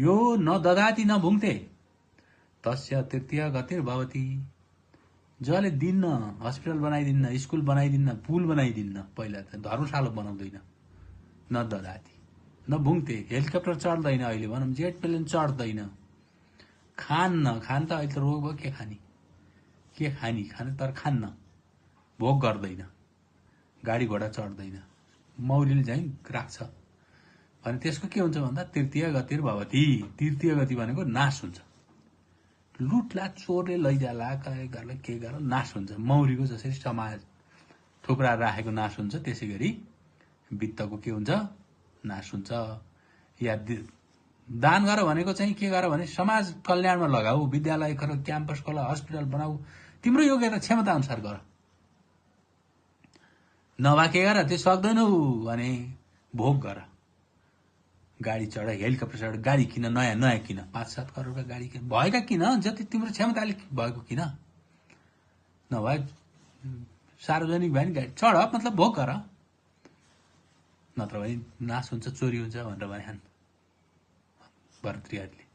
यो न ददाति न भुङ्थे तस्य तृतीय गतिर्भवति। जसले दिन्न हस्पिटल बनाइदिन्न, स्कुल बनाइदिन्न, पुल बनाइदिन्न, पहिला त धर्मशाला बनाउँदैन, न ददाति न भुङ्थे। हेलिकप्टर चढ्दैन, अहिले भनौँ जेट प्लेन चढ्दैन, खान्न। खान त अहिले त रोग भयो, के खाने, के खाने, खाने तर खान्न, भोग गर्दैन, गाडी घोडा चढ्दैन, मौरीले झैँ राख्छ भने त्यसको के हुन्छ भन्दा तृतीय गतिर भवति। तृतीय गति भनेको नाश हुन्छ। लुटलाट चोरले लैजाला, के गर्ला नाश हुन्छ। मौरीको जसरी समाज थुप्रा राखेको नाश हुन्छ, त्यसै गरी वित्तको के हुन्छ, नाश हुन्छ। या दान गर भनेको चाहिँ के गर भने समाज कल्याणमा लगाऊ, विद्यालय गर, क्याम्पस खोला, हस्पिटल बनाऊ, तिम्रो योग्यता क्षमता अनुसार गर। नभए के गर, त्यो सक्दैनौ भने भोग गर, गाडी चढ, हेलिकप्टर चढ, गाडी किन, नयाँ नयाँ किन, 5-7 करोडका गाडी किन, भएका किन, जति तिम्रो क्षमताले भएको किन। नभए सार्वजनिक भयो नि गाडी चढ, मतलब भोग गर, नत्र भने नाश हुन्छ, चोरी हुन्छ भनेर भने भरतृहरीले।